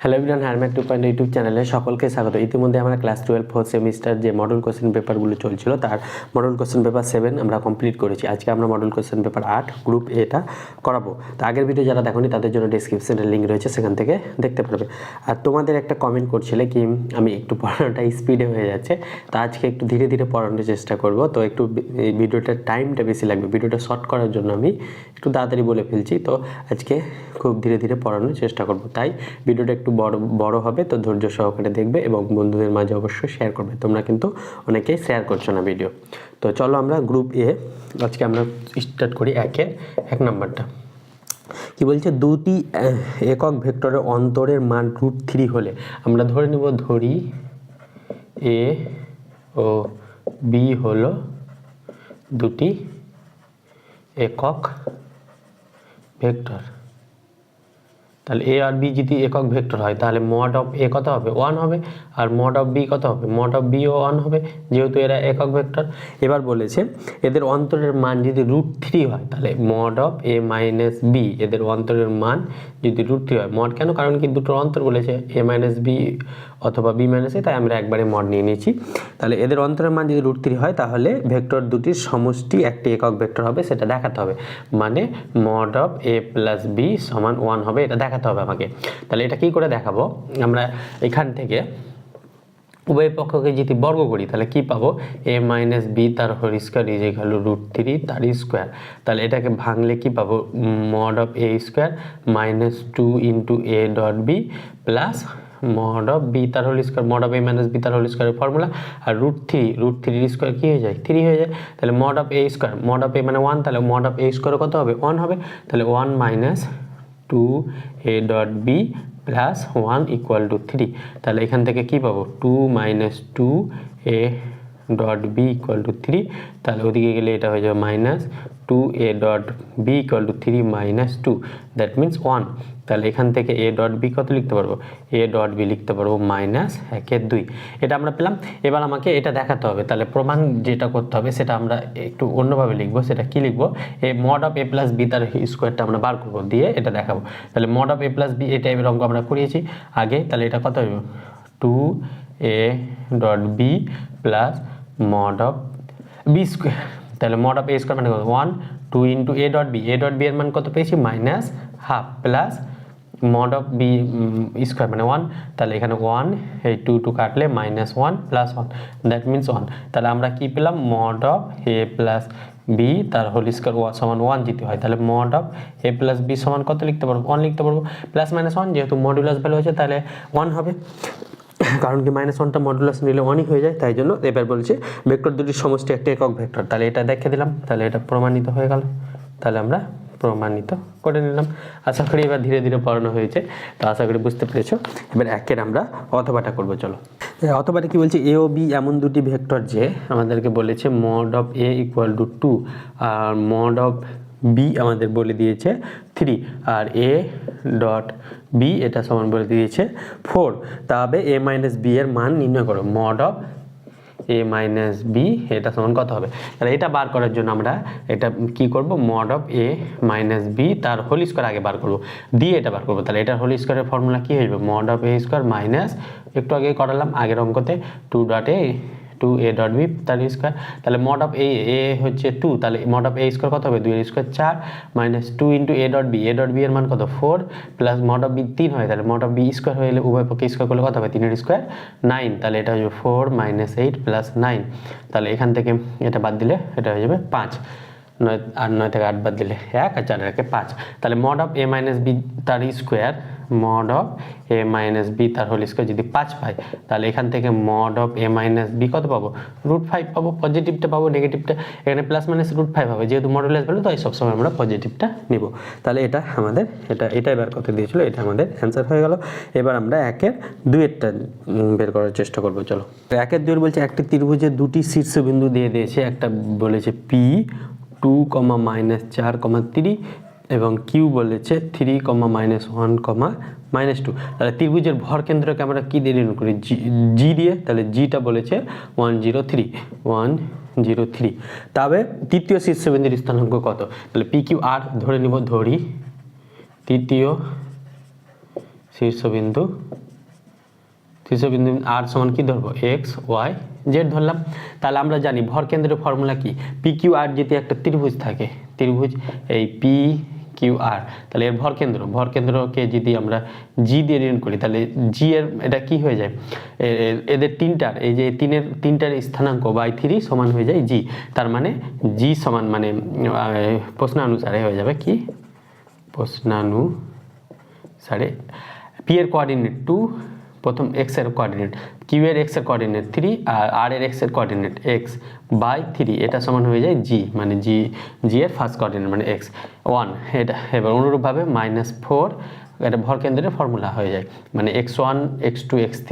Hello everyone, হ্যারম্যাক 2.0 YouTube চ্যানেলে সকলকে স্বাগত। ইতিমধ্যে আমরা ক্লাস 12 ফোর্থ সেমিস্টার যে মডেল কোশ্চেন পেপারগুলো চলছিল তার মডেল কোশ্চেন পেপার 7 আমরা কমপ্লিট করেছি। আজকে আমরা মডেল কোশ্চেন পেপার 8 গ্রুপ এটা করাবো। তো আগের ভিডিও যারা দেখোনি তাদের জন্য ডেসক্রিপশনের লিঙ্ক রয়েছে, সেখান থেকে দেখতে পারবে। আর তোমাদের একটা কমেন্ট করছিলে কি আমি একটু পড়ানোটা স্পিডে হয়ে যাচ্ছে, তো আজকে একটু ধীরে ধীরে পড়ানোর চেষ্টা করব। তো একটু এই ভিডিওটার টাইমটা বেশি লাগবে, ভিডিওটা শর্ট করার জন্য আমি একটু তাড়াতাড়ি বলে ফেলছি। তো আজকে খুব ধীরে ধীরে পড়ানোর চেষ্টা করব, তাই ভিডিওটা একটু বড় হবে। তো ধৈর্য সহকারে দেখবে এবং বন্ধুদের মাঝে অবশ্যই শেয়ার করবে। তোমরা কিন্তু অনেকেই শেয়ার করছো না ভিডিও। তো চলো আমরা গ্রুপ এ আজকে আমরা স্টার্ট করি। এক নাম্বারটা কি বলছে, দুটি একক ভেক্টরের অন্তরের মান √3 হলে আমরা ধরে নিব, ধরি এ ও বি হলো দুটি একক ভেক্টর। তাহলে এ আর বি যদি একক ভেক্টর হয় তাহলে মড অফ এ কত হবে? 1 হবে। আর মড অফ বি কত হবে? মড অফ বিও 1 হবে, যেহেতু এরা একক ভেক্টর। এবার বলেছে এদের অন্তরের মান যদি √3 হয় তাহলে mod of A minus b, এদের অন্তরের মান যদি √3 হয়। মড কেন? কারণ কি দুটোর অন্তর বলেছে, এ মাইনাস বি অথবা বি মাইনাস এ, তাই আমরা একবারে মড নিয়ে নিয়েছি। তাহলে এদের অন্তরের মান যদি √3 হয় তাহলে ভেক্টর দুটির সমষ্টি একটি একক ভেক্টর হবে, সেটা দেখাতে হবে। মানে mod of a plus b সমান 1 হবে, এটা দেখাতে হবে আমাকে। তাহলে এটা কি করে দেখাবো? আমরা এখান থেকে উভয় পক্ষকে যদি বর্গ করি তাহলে কি পাবো? এ মাইনাস বি তার whole square is equal to √3 তার স্কোয়ার। তাহলে এটাকে ভাঙলে কি পাবো? Mod of A square minus 2 into A dot B plus mod of B তার whole square, mod of A minus B তার হোল স্কোয়ারের ফর্মুলা। আর √3 স্কোয়ার কী হয়ে যায়? 3 হয়ে যায়। তাহলে mod of A square, mod of A মানে 1, তাহলে মড অফ এ স্কোয়ার কত হবে? 1 হবে। তাহলে 1 minus 2 a dot B plus 1 equal to 3। তাহলে এখান থেকে কি পাবো? 2 minus 2 a dot b equal to 3। তাহলে ওদিকে গেলে এটা হয়ে যাবে minus 2 a dot b equal to 3 minus 2, that means 1। তাহলে এখান থেকে এ ডট বি কত লিখতে পারবো? এ ডট বি লিখতে পারবো মাইনাস 1/2। এটা আমরা পেলাম। এবার আমাকে এটা দেখাতে হবে। তাহলে প্রমাণ যেটা করতে হবে সেটা আমরা একটু অন্যভাবে লিখবো। সেটা কি লিখবো? A mod of a plus b তার স্কোয়ারটা আমরা বার করবো, দিয়ে এটা দেখাবো। তাহলে mod of a plus b এই টাইপের অঙ্ক আমরা করিয়েছি আগে। তাহলে এটা কত হবে? 2 a dot B plus mod of b square. তাহলে মড অফ এ স্কোয়ার মানে কত? 1 2 into A dot b, a dot b এর মান কত পেয়েছি? Minus half plus mod of b square মানে 1। তাহলে এখানে 1, এই 2 কাটলে মাইনাস 1 প্লাস 1, দ্যাট মিনস 1। তাহলে আমরা কি পেলাম? Mod of a plus b তার হোল স্কোয়ার সমান 1 যদি হয় তাহলে mod of a plus b সমান কত লিখতে পারবো? 1 লিখতে পারবো। প্লাস মাইনাস 1 যেহেতু মডুলাস ভ্যালু হয়েছে তাহলে 1 হবে, কারণ কি -1টা মডুলাস নিলে 1ই হয়ে যায়, তাই জন্য। এবার বলছে ভেক্টর দুটির সমষ্টি একটা একক ভেক্টর। তাহলে এটা দেখে দিলাম, তাহলে এটা প্রমাণিত হয়ে গেল। তাহলে আমরা প্রমাণিত করে নিলাম। আশা করি এবার ধীরে ধীরে পড়ানো হয়েছে, তো আশা করি বুঝতে পেরেছো। এবার একের আমরা অথবাটা করবো। চলো, অথবাটা কি বলছে? এ ও বি এমন দুটি ভেক্টর যে আমাদেরকে বলেছে mod of a equal to 2 আর মড অফ বি আমাদের বলে দিয়েছে 3 আর এ ডট বি এটা সমান বলে দিয়েছে 4। তবে এ মাইনাস বি এর মান নির্ণয় করো। Mod of A minus b এটা সমান কত হবে? তাহলে এটা বার করার জন্য আমরা এটা কি করব? Mod of A minus B তার হোল স্কোয়ার আগে বার করব, দিয়ে এটা বার করবো। তাহলে এটার হোল স্কোয়ারের ফর্মুলা কী হয়ে যাবে? Mod of A square minus, একটু আগে করালাম আগের অঙ্কতে, 2 এ ডট বি তার স্কোয়ার। তাহলে মড অফ এ হচ্ছে 2, তাহলে মড অফ এ স্কোয়ার কত হবে? 2 এর square 4 minus 2 into A dot b, a dot b এর মান কত? 4 প্লাস মড অফ বি 3 হয়, তাহলে মড অফ বি স্কোয়ার হয়ে গেলে উভয় পক্ষে স্কোয়ার করলে কত হবে? 3 এর স্কোয়ার 9, তাহলে এটা হয়ে যাবে 4 মাইনাস 8 প্লাস 9। তাহলে এখান থেকে এটা বাদ দিলে এটা হয়ে যাবে 5, 9 থেকে 8 বাদ দিলে 1 আর 4 একে 5। তাহলে mod of A minus B তার square, mod of A minus B তার হোল স্কোয়ার যদি 5 পাই তাহলে এখান থেকে mod of A minus B কত পাবো? √5 পাবো। পজিটিভটা পাবো, নেগেটিভটা এখানে প্লাস মাইনাস √5 হবে, যেহেতু মডুলাস ভ্যালু তাই সবসময় আমরা পজিটিভটা নিব। তাহলে এটা আমাদের এটা এবার কত দিয়েছিল, এটা আমাদের অ্যান্সার হয়ে গেল। এবার আমরা 1-এর 2-এরটা বের করার চেষ্টা করবো। চলো, 1-এর 2-এর বলছে একটি ত্রিভুজের দুটি শীর্ষবিন্দু দিয়ে দিয়েছে। একটা বলেছে পি 2, -4, 3 এবং কিউ বলেছে 3, -1, -2। তাহলে ত্রিভুজের ভর কেন্দ্রকে আমরা কি দিয়ে নির্ণয় করি? জি দিয়ে। তাহলে জিটা বলেছে 103। তবে তৃতীয় শীর্ষবিন্দুর স্থানাঙ্ক কত? তাহলে পি কিউ আর ধরে নিব, ধরি তৃতীয় শীর্ষবিন্দু আর সমান কি ধরবো এক্স ওয়াই জেড ধরলাম। তাহলে আমরা জানি ভর কেন্দ্রের ফর্মুলা কি, পি কিউ আর যদি একটা ত্রিভুজ থাকে, ত্রিভুজ এই পি কিউ আর, তাহলে এর ভর কেন্দ্রকে যদি আমরা জি দিয়ে ঋণ করি তাহলে জি এর এটা কি হয়ে যায়, এদের তিনটার এই যে তিনটার স্থানাঙ্ক বাই 3 সমান হয়ে যায় জি। তার মানে জি সমান মানে প্রশ্নানুসারে হয়ে যাবে কি, প্রশ্নানুসারে পি এর কোঅর্ডিনেট 2, প্রথম এক্স এর কোঅর্ডিনেট, কিউ এর এক্স এর কোঅর্ডিনেট 3 আর আর এর এক্স এর কোঅর্ডিনেট এক্স বাই 3, এটা সমান হয়ে যায় জি, মানে জি এর ফার্স্ট কোঅর্ডিনেট মানে এক্স 1। এটা এবার অনুরূপভাবে -4 এটা ভর কেন্দ্রের ফর্মুলা হয়ে যায়, মানে x1 x2 x3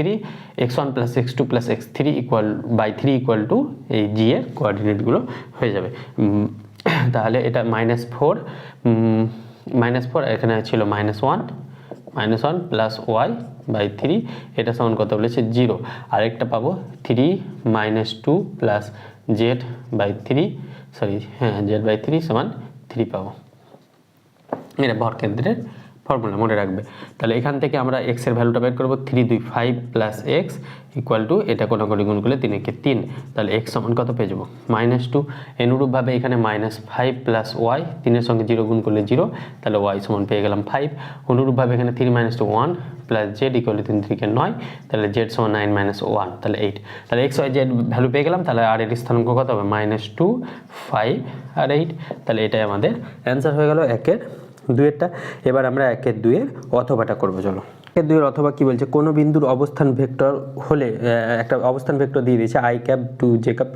x1 plus x2 plus x3 equal by 3 equal to এই জি এর কোঅর্ডিনেটগুলো হয়ে যাবে। তাহলে এটা -4 এখানে ছিল -1 প্লাস ওয়াই বাই 3, এটা সমান কত বলেছে 0। আরেকটা পাবো 3 - 2 plus z by 3 z by 3 সমান 3 পাবো। এটা ভর কেন্দ্রের ফর্মুলা মনে রাখবে। তাহলে এখান থেকে আমরা এক্স এর ভ্যালুটা বের করবো 3 2 5 প্লাস এক্স ইকুয়াল টু এটা কোনাকুনি গুণ করলে 3 কে 3, তাহলে এক্স সমান কত পেয়ে যাবো -2। অনুরূপভাবে এখানে -5 প্লাস ওয়াই, 3 এর সঙ্গে 0 গুণ করলে 0, তাহলে ওয়াই সমান পেয়ে গেলাম 5। অনুরূপভাবে এখানে 3 - 2 1 প্লাস জেড ইকুয়াল টু 3 3 কে 9, তাহলে জেড সমান 9 - 1 তাহলে 8। তাহলে এক্স ওয়াই জেড ভ্যালু পেয়ে গেলাম। তাহলে আর এর স্থানাঙ্ক কত হবে -2 5 আর 8, তাহলে এটাই আমাদের অ্যান্সার হয়ে গেল 1 2-এরটা। এবার আমরা 1 2-এর অথবাটা করবো। চলো 1 2-এর অথবা কি বলছে, কোনো বিন্দুর অবস্থান ভেক্টর হলে একটা অবস্থান ভেক্টর দিয়ে দিয়েছে i ক্যাপ 2 j ক্যাপ,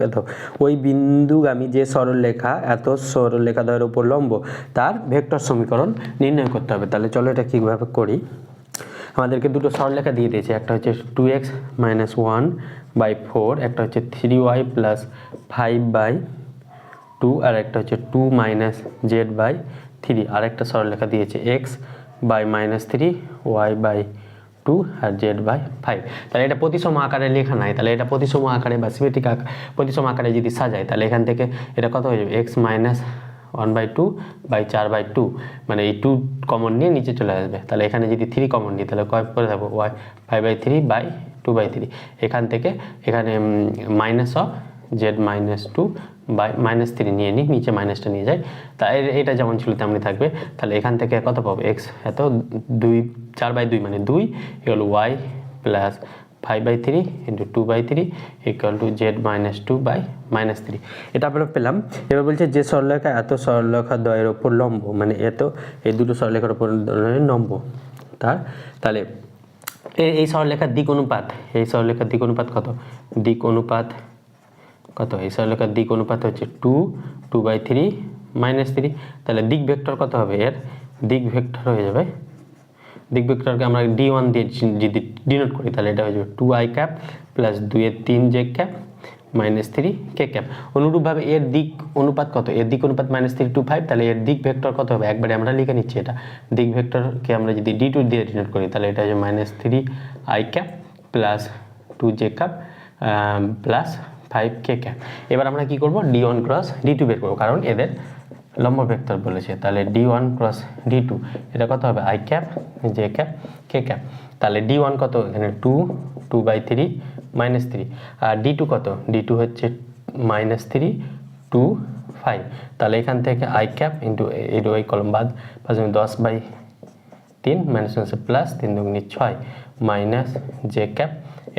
ওই বিন্দুগামী যে সরলরেখা এত সরলরেখা দ্বয়ের উপর লম্ব তার ভেক্টর সমীকরণ নির্ণয় করতে হবে। তাহলে চলো এটা কীভাবে করি। আমাদেরকে দুটো সরলরেখা দিয়ে দিয়েছে, একটা হচ্ছে 2x - 1/4, একটা হচ্ছে 3y + 5/2, আর একটা হচ্ছে 2 - z/3। আর একটা সরলরেখা দিয়েছে x/-3 y/2 আর z/5। তাহলে এটা প্রতিসম আকারে লেখা নাই, তাহলে এটা প্রতিসম আকারে বা সিমেট্রিক প্রতিসম আকারে যদি সাজাই তাহলে এখান থেকে এটা কত হয়ে যাবে x-1/2/4/2, মানে এই 2 কমন নিয়ে নিচে চলে আসবে। তাহলে এখানে যদি 3 কমন নিই তাহলে কয় করে থাকবো y5/3/2/3। এখান থেকে এখানে -z-2/-3 নিয়ে নিই, নিচে মাইনাসটা নিয়ে যায়, তাই এটা যেমন ছিল তেমনই থাকবে। তাহলে এখান থেকে কত পাবো x এত 4/2 মানে 2 equal y plus 5/3 into 2/3 equal to z-2/-3। এটা আমরা পেলাম। এবার বলছে যে সরলরেখা এত সরলরেখা দ্বয়ের ওপর লম্ব, মানে এত এই দুটো সরলরেখার উপর লম্ব তাহলে এই সরলরেখার দিক অনুপাত, এই সরলরেখার দিক অনুপাত কত, এই সরলরেখার দিক অনুপাত হচ্ছে 2/3 -3। তাহলে দিক ভেক্টর কত হবে, এর দিক ভেক্টর হয়ে যাবে, দিক ভেক্টরকে আমরা d1 দিয়ে যদি ডিনোট করি তাহলে এটা হয়ে যাবে 2i cap plus 2/3 j cap -3 k cap. অনুরূপভাবে এর দিক অনুপাত কত, এর দিক অনুপাত -3 to 5, তাহলে এর দিক ভেক্টর কত হবে একবারে আমরা লিখে নিচ্ছি। এটা দিক ভেক্টরকে আমরা যদি d2 দিয়ে ডিনোট করি তাহলে এটা হচ্ছে -3i cap plus 2j cap plus 5k cap. এবার আমরা কি করব, d1 ক্রস d2 বের করব, কারণ এদের লম্ব ভেক্টর বলেছে। তাহলে d1 ক্রস d2 এটা কত হবে i cap j cap k cap. তাহলে d1 কত, এখানে 2/3 -3, আর d2 কত, d2 হচ্ছে -3 2 5। তাহলে এখান থেকে i ক্যাপ ইন্টু এই কলম বাদ 10/3 মাইনাস প্লাস 3 দুগুণে 6 মাইনাস j ক্যাপ।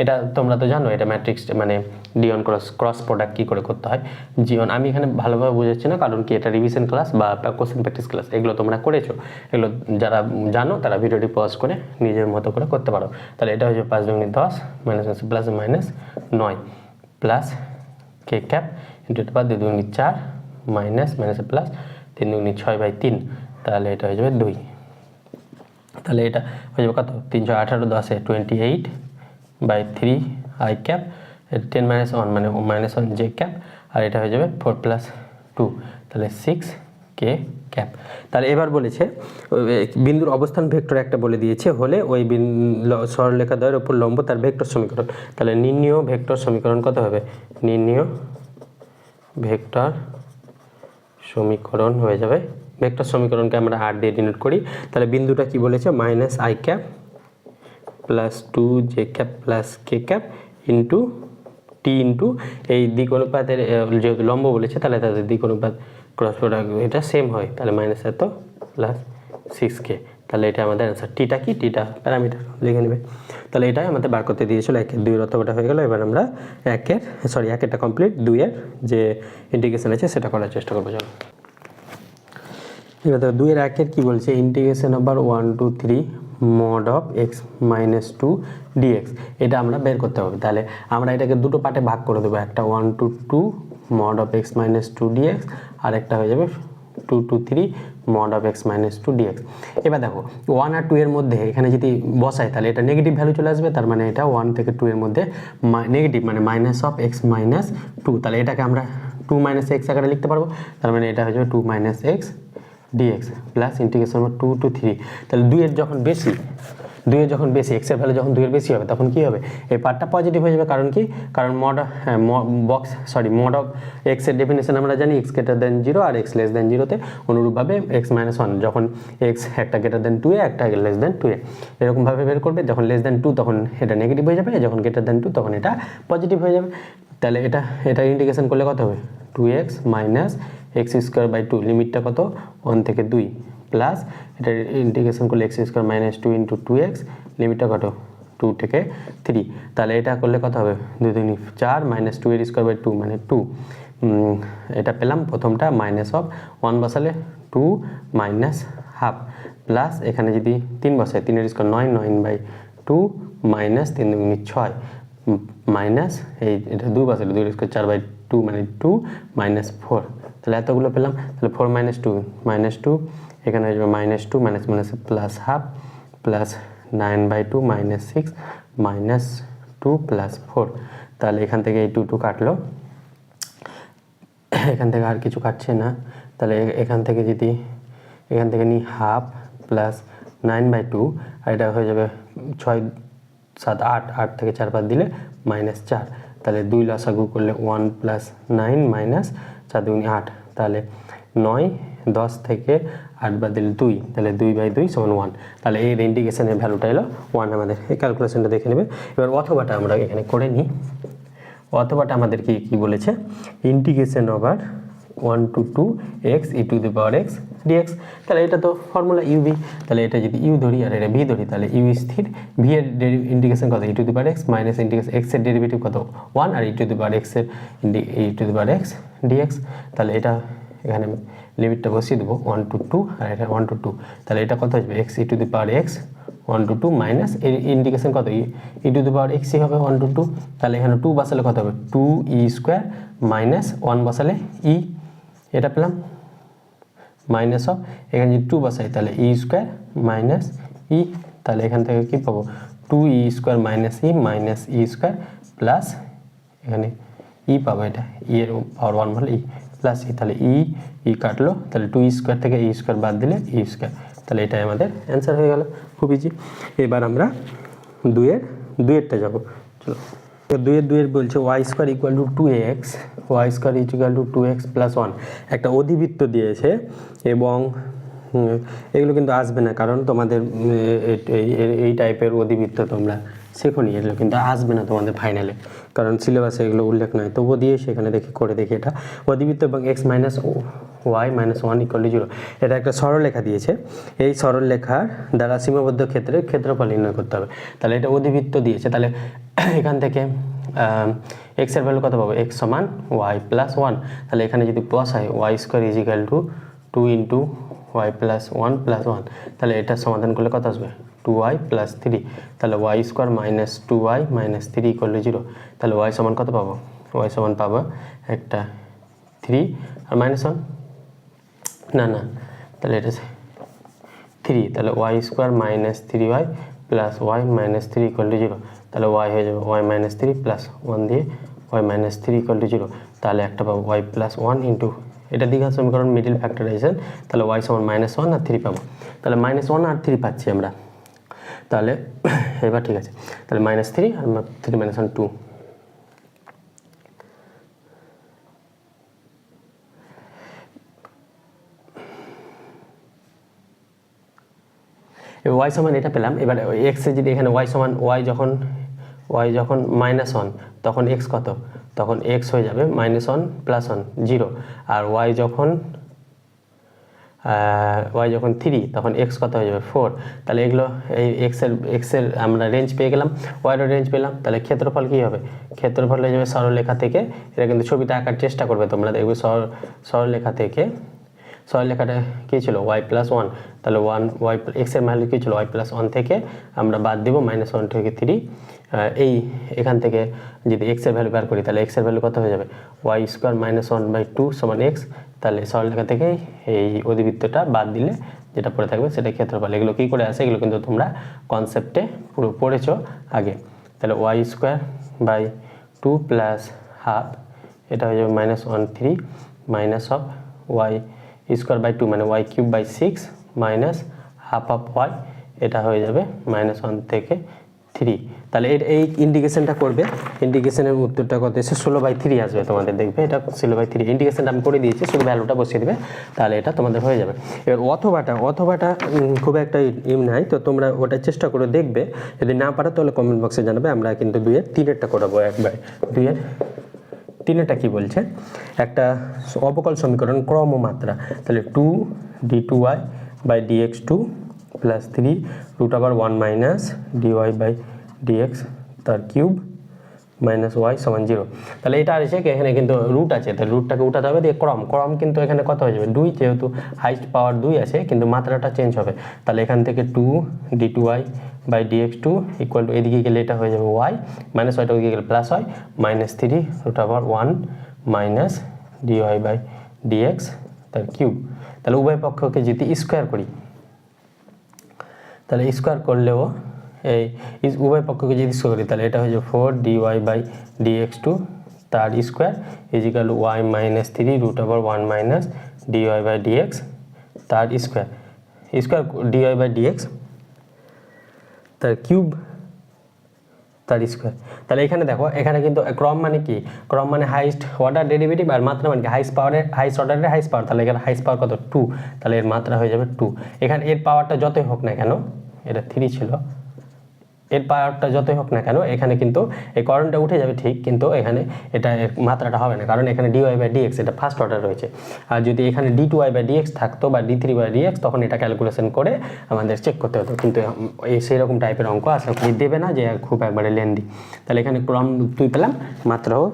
এটা তোমরা তো জানো, এটা ম্যাট্রিক্স মানে d1 ক্রস প্রোডাক্ট কী করে করতে হয়। g1 আমি এখানে ভালোভাবে বুঝাচ্ছি না, কারণ কি এটা রিভিশন ক্লাস বা কোশ্চেন প্র্যাকটিস ক্লাস, এগুলো তোমরা করেছো, এগুলো যারা জানো তারা ভিডিওটি পজ করে নিজের মতো করে করতে পারো। তাহলে এটা হচ্ছে 5 দুগুণে 10 minus plus minus 9 plus k cap into এটা বাদ 2 দুগুণে 4 মাইনাস প্লাস 3 দুগুণে 6/3, তাহলে এটা হয়ে যাবে 2। তাহলে এটা হয়ে যাবে কত, 318 10 28/3 i ক্যাপ 10 - 1 মানে -1 j ক্যাপ, আর এটা হয়ে যাবে 4 + 2 তাহলে 6k ক্যাপ। তাহলে এবার বলেছে বিন্দুর অবস্থান ভেক্টর একটা বলে দিয়েছে, হলে ওই সরলরেখা দ্বয়ের উপর লম্ব তার ভেক্টর সমীকরণ। তাহলে নির্ণীয় ভেক্টর সমীকরণ কত হবে, নির্ণীয় ভেক্টর সমীকরণ হয়ে যাবে, ভেক্টর সমীকরণকে আমরা r দিয়ে ডিনোট করি। তাহলে বিন্দুটা কি বলেছে, -i cap plus 2j cap plus k cap into T into এই দিক অনুপাতের যেহেতু লম্ব বলেছে তাহলে তাদের দিক অনুপাত ক্রস প্রোডাক্ট এটা সেম হয়, তাহলে মাইনাস এত প্লাস 6k। তাহলে এটা আমাদের অ্যান্সার। টিটা কি, টিটা প্যারামিটার লিখে নেবে। তাহলে এটাই আমাদের বার করতে দিয়েছিল। 1 এর 2 এর অতটা হয়ে গেল। এবার আমরা 1 এরটা কমপ্লিট, 2 এর যে ইন্টিগ্রেশন আছে সেটা করার চেষ্টা করবো। চলো এবার দেখো 2 এর 1 এর কি বলছে, integration over 1 to 3 mod of x minus 2 dx। এটা আমরা বের করতে হবে। তাহলে আমরা এটাকে দুটো পার্টে ভাগ করে দেবো, একটা 1 to 2 mod of x minus 2 dx আর একটা হয়ে যাবে 2 to 3 mod of x minus 2 dx। এবার দেখো 1 আর 2 এর মধ্যে এখানে যদি বসাই তাহলে এটা নেগেটিভ ভ্যালু চলে আসবে, তার মানে এটা 1 থেকে 2 এর মধ্যে নেগেটিভ মানে মাইনাস অফ x minus 2। তাহলে এটাকে আমরা 2 minus x আকারে লিখতে পারবো, তার মানে এটা হয়ে যাবে 2 minus x dx plus integration 2 to 3। তাহলে 2 এর যখন বেশি x এর ভ্যালু যখন 2 এর বেশি হবে তখন কি হবে, এই পার্টটা পজিটিভ হয়ে যাবে। কারণ কি, কারণ mod অফ x এর ডেফিনেশন আমরা জানি x গ্রেটার দেন 0 আর x লেস দেন 0 তে অনুরূপভাবে x মাইনাস 1 যখন x একটা গ্রেটার দেন 2 এ একটা লেস দেন 2 এ এরকমভাবে বের করবে। যখন লেস দেন 2 তখন এটা নেগেটিভ হয়ে যাবে, যখন গ্রেটার দেন 2 তখন এটা পজিটিভ হয়ে যাবে। তাহলে এটা ইন্টিগ্রেশন করলে কত হবে, 2x minus x square by 2 লিমিটটা কত 1 থেকে 2 প্লাস এটা ইন্টিগ্রেশন করলে x square minus 2 into 2x লিমিটটা কত 2 থেকে 3। তাহলে এটা করলে কত হবে 2 2 4 মাইনাস 2 এর স্কোয়ার বাই 2 মানে 2। এটা পেলাম প্রথমটা, মাইনাস অফ 1 বসালে 2 মাইনাস হাফ প্লাস এখানে যদি 3 বসাই 3 এর স্কোয়ার 9 9 বাই 2 মাইনাস 3 2 6 মাইনাস এটা 2 বসালে 2 এর স্কোয়ার 4 বাই 2 মানে 2 মাইনাস 4। তাহলে এতগুলো পেলাম। তাহলে 4 মাইনাস 2 এখানে হয়ে যাবে minus 2 minus minus plus half plus 9 by 2 minus 6 minus 2 plus 4। তাহলে এখান থেকে এই 2 কাটলো, এখান থেকে আর কিছু কাটছে না। তাহলে এখান থেকে নিই হাফ প্লাস 9 বাই 2 আর এটা হয়ে যাবে 6 7 8 8 থেকে 4 বাদ দিলে মাইনাস 4। তাহলে 2 লসাগু করলে 1 প্লাস 9 মাইনাস 4 2 8। তাহলে 9 10 থেকে 8 বাদ দিলে 2, তাহলে 2 বাই 2 সমান 1। তাহলে এই ইন্টিগ্রেশনের ভ্যালুটা এলো 1। আমাদের এই ক্যালকুলেশনটা দেখে নেবে। এবার অথবাটা আমরা এখানে করে নিই। অথবাটা আমাদের কি বলেছে, integration over 1 to 2 x e to the power x dx। তাহলে এটা তো ফর্মুলা ইউ ভি। তাহলে এটা যদি ইউ ধরি আর এটা ভি ধরি তাহলে ইউ স্থির, ভি এর ইন্টিগ্রেশন কত e to the power x minus integration x এর ডেরিভেটিভ কত 1 আর e to the power x এর e to the power x dx। তাহলে এটা এখানে লিমিটটা বসিয়ে দেবো 1 to 2 আর এটা 1 to 2। তাহলে এটা কত আসবে x e to the power x 1 to 2 minus এর ইন্টিগ্রেশন কত e to the power x হবে 1 to 2। তাহলে এখানে 2 বসালে কত হবে 2e স্কোয়ার মাইনাস 1 বসালে e, এটা পেলাম মাইনাস অফ এখানে যদি 2 বসাই তাহলে ই স্কোয়ার মাইনাস ই। তাহলে এখান থেকে কি পাবো 2e square minus E square plus এখানে ই পাবো, এটা ই এর পাওয়ার 1 বলে ই প্লাস ই। তাহলে ই কাটলো, তাহলে 2e স্কোয়ার থেকে ই স্কোয়ার বাদ দিলে ই স্কোয়ার। তাহলে এটাই আমাদের অ্যান্সার হয়ে গেল, খুব ইজি। এবার আমরা 2 এরটা যাবো। চলো 2 এর বলছে y square equal to 2x, y square equal to 2x plus 1 একটা অধিবৃত্ত দিয়েছে। এবং এগুলো কিন্তু আসবে না, কারণ তোমাদের এই টাইপের অধিবৃত্ত তোমরা শেখোনি, এগুলো কিন্তু আসবে না তোমাদের ফাইনালে, কারণ সিলেবাসে এগুলো উল্লেখ নয়। তবুও দিয়ে সেখানে করে দেখি এটা অধিবৃত্ত এবং x minus y minus 1 equal to 0 এটা একটা সরলরেখা দিয়েছে। এই সরলরেখার দ্বারা সীমাবদ্ধ ক্ষেত্রের ক্ষেত্রফল নির্ণয় করতে হবে। তাহলে এটা অধিবৃত্ত দিয়েছে, তাহলে এখান থেকে এক্স এর ভ্যালু কত পাবো এক্স সমান ওয়াই প্লাস 1। তাহলে এখানে যদি বসাই y square is equal to 2 into y plus 1 plus 1, তাহলে এটা সমাধান করলে কত আসবে 2y প্লাস 3। তাহলে y square minus 2y minus 3 equal to 0। তাহলে ওয়াই সমান কত পাবো, ওয়াই সমান পাবো একটা 3 আর মাইনাস 1 না তাহলে এটা 3। তাহলে y square minus 3y plus y minus 3 equal to 0। তাহলে ওয়াই হয়ে যাবে ওয়াই মাইনাস 3 প্লাস 1 দিয়ে ওয়াই মাইনাস 3 ইকুয়াল টু 0। তাহলে একটা পাবো ওয়াই প্লাস 1 ইন্টু এটা দ্বিঘাত সমীকরণ মিডিল ফ্যাক্টরাইজেশন। তাহলে ওয়াই সমান মাইনাস 1 আর 3 পাবো। তাহলে মাইনাস 1 আর 3 পাচ্ছি আমরা। তাহলে এবার ঠিক আছে, তাহলে মাইনাস 3 আর 3 মাইনাস 1 2। ওয়াই সমান এটা পেলাম। এবার এক্সে যদি এখানে ওয়াই সমান ওয়াই যখন -1 তখন এক্স কত, তখন এক্স হয়ে যাবে -1 + 1 0। আর ওয়াই যখন 3 তখন এক্স কত হয়ে যাবে 4। তাহলে এগুলো এই এক্সের আমরা রেঞ্জ পেয়ে গেলাম, ওয়াইয়ের রেঞ্জ পেলাম। তাহলে ক্ষেত্রফল কী হবে, ক্ষেত্রফল হয়ে যাবে সরলরেখা থেকে, এটা কিন্তু ছবিটা আঁকার চেষ্টা করবে তোমরা, দেখবে সরলরেখা থেকে, সরলরেখাটা কী ছিল y+1, তাহলে ওয়াই এক্সের ভ্যালু কী ছিল y+1 থেকে আমরা বাদ দেবো -1 থেকে 3। এখান থেকে যদি এক্সের ভ্যালু বের করি তাহলে এক্সের ভ্যালু কত হয়ে যাবে y² -1/2 = x। তাহলে সরলরেখা থেকে এই অধিবৃত্তটা বাদ দিলে যেটা পড়ে থাকবে সেটা ক্ষেত্রফল। এগুলো কী করে আসে, এগুলো কিন্তু তোমরা কনসেপ্টে পুরো পড়েছো আগে। তাহলে y² + ½ এটা হয়ে যাবে -1/3 -y² মানে y³/6 -½ এটা হয়ে যাবে -1 থেকে 3। তাহলে এই ইন্টিগ্রেশনটা করবে, ইন্টিগ্রেশনের উত্তরটা কত এসে 16/3 আসবে তোমাদের, দেখবে এটা 16/3। ইন্টিগ্রেশনটা আমি করে দিয়েছি, শুধু ভ্যালুটা বসিয়ে দেবে, তাহলে এটা তোমাদের হয়ে যাবে। এবার অথবাটা খুব একটা নাই, তো তোমরা ওটা চেষ্টা করে দেখবে, যদি না পারো তাহলে কমেন্ট বক্সে জানাবে। আমরা কিন্তু 2-এর 3-এরটা করাবো একবার। 2-এর 3-এরটা কী বলছে, একটা অবকল সমীকরণ ক্রমমাত্রা, তাহলে 2d2y/dx2 + 3 √1 - dy/dx তার কিউব -y = 0। তাহলে এটা আছে এখানে কিন্তু রুট আছে, তাহলে রুটটাকে উঠাতে হবে, দিয়ে ক্রম কিন্তু এখানে কত হয়ে যাবে 2, যেহেতু হাইস্ট পাওয়ার 2 আছে কিন্তু মাত্রাটা চেঞ্জ হবে। তাহলে এখান থেকে 2d2y/dx2 = এদিকে গেলে এটা হয়ে যাবে y, -yটা ওইদিকে গেলে প্লাস হয় -3 √1 - dy/dx তার কিউব। তাহলে উভয় পক্ষকে যদি স্কোয়ার করি, তাহলে স্কোয়ার করলেও এই উভয় পক্ষকে যদি স্কোয়ার করি তাহলে এটা হয়ে যাবে 4dy/dx2 তার স্কোয়ার = y - 3 √1 - dy/dx তার স্কোয়ার dy/dx তার কিউব তার স্কোয়ার। তাহলে এখানে দেখো, এখানে কিন্তু ক্রম মানে কি, ক্রম মানে হাইস্ট অর্ডার ডেরিভেটিভ, আর মাত্রা মানে কি হাইস্ট অর্ডারের হাইস্ট পাওয়ার। তাহলে এখানে হাইস্ট পাওয়ার কত 2, তাহলে এর মাত্রা হয়ে যাবে 2। এখানে এর পাওয়ারটা যতই হোক না কেন, এটা 3 ছিল, এর পাওয়ারটা যতই হোক না কেন এখানে কিন্তু এই করণটা উঠে যাবে ঠিক, কিন্তু এখানে এটা মাত্রাটা হবে না, কারণ এখানে dy/dx এটা ফার্স্ট অর্ডার রয়েছে। আর যদি এখানে d2y/dx থাকতো বা d3/dx, তখন এটা ক্যালকুলেশন করে আমাদের চেক করতে হতো, কিন্তু সেই রকম টাইপের অঙ্ক আশা করি দেবে না যে খুব একবারে লেন্দি। তাহলে এখানে ক্রম 2 পেলাম, মাত্রাও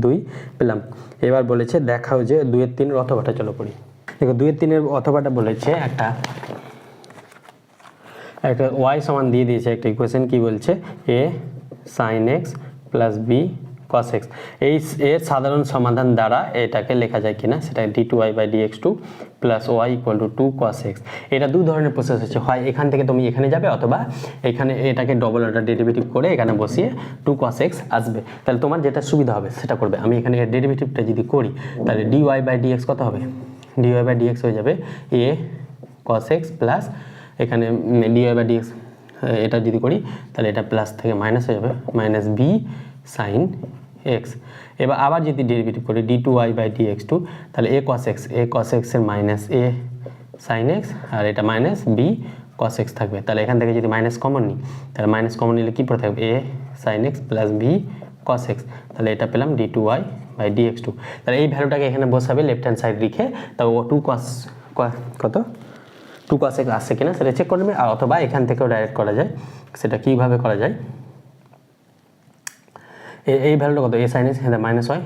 2 পেলাম। এবার বলেছে দেখাও যে 2-এর 3-এর অথবাটা, চলো পড়ি। দেখো 2-এর 3-এর অথবাটা বলেছে একটা y সমান দিয়ে দিয়েছে একটা ইকুয়েশন, কি বলছে a sin x + b cos x। এর সাধারণ সমাধান দ্বারা এটাকে লেখা যায় কিনা সেটা d2y/dx2 + y = 2 cos x। এটা দু ধরনের প্রসেস আছে, হয় এখান থেকে তুমি এখানে যাবে, অথবা এখানে এটাকে ডবল অর্ডার ডেরিভেটিভ করে এখানে বসিয়ে 2 cos x আসবে। তাহলে তোমার যেটা সুবিধা হবে সেটা করবে। আমি এখানে এর ডেরিভেটিভটা যদি করি তাহলে dy/dx কত হবে, dy/dx হয়ে যাবে a cos x প্লাস এখানে dy/dx এটা যদি করি তাহলে এটা প্লাস থেকে মাইনাস হয়ে যাবে -b sin x। এবার আবার যদি ডেরিভেটিভ করি d2y/dx2 তাহলে a cos x এর -a sin x, আর এটা -b cos x থাকবে। তাহলে এখান থেকে যদি মাইনাস কমন নিই তাহলে মাইনাস কমন নিলে কী পড়ে থাকবে a sin x + b cos x। তাহলে এটা পেলাম d2y/dx2। তাহলে এই ভ্যালুটাকে এখানে বসাবে লেফট হ্যান্ড সাইড রেখে, তাও 2 cos কত 2 cos x আসছে কিনা সেটা চেক করবে, অথবা এখান থেকেও ডাইরেক্ট করা যায়। সেটা কীভাবে করা যায়, এই ভ্যালুটা কত a sin x মাইনাস হয়,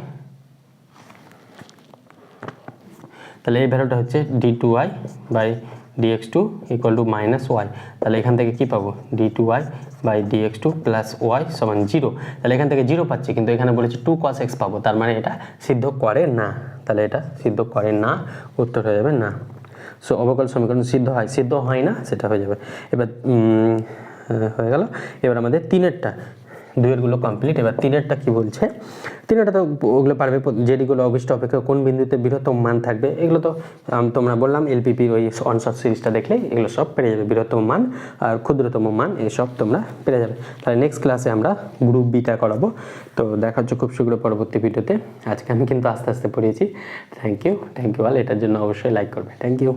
তাহলে এই ভ্যালুটা হচ্ছে d2y/dx2 = -y। তাহলে এখান থেকে কি পাবো d2y/dx2 + y = 0। তাহলে এখান থেকে 0 পাচ্ছি, কিন্তু এখানে বলেছে 2 cos x পাবো, তার মানে এটা সিদ্ধ করে না। তাহলে এটা সিদ্ধ করে না, উত্তর হয়ে যাবে না। সো অবকল সমীকরণ সিদ্ধ হয় না, সেটা হয়ে যাবে। এবার হয়ে গেল। এবার আমাদের 3-এরটা, 2-এরগুলো কমপ্লিট। এবার 3-এরটা কি বলছে, 3-এরটা তো ওগুলো পারবে, যেটিগুলো অভিষ্ট অপেক্ষা কোন বিন্দুতে বৃহত্তম মান থাকবে, এগুলো তো তোমরা বললাম এলপিপির ওই অনশর্ট সিরিজটা দেখলে এগুলো সব পেরে যাবে। বৃহত্তম মান আর ক্ষুদ্রতম মান এইসব তোমরা পেরে যাবে। তাহলে নেক্সট ক্লাসে আমরা গ্রুপ বিটা করাবো। তো দেখা হচ্ছে খুব শীঘ্র পরবর্তী ভিডিওতে। আজকে আমি কিন্তু আস্তে আস্তে পড়িয়েছি। Thank you all. এটার জন্য অবশ্যই লাইক করবে। Thank you.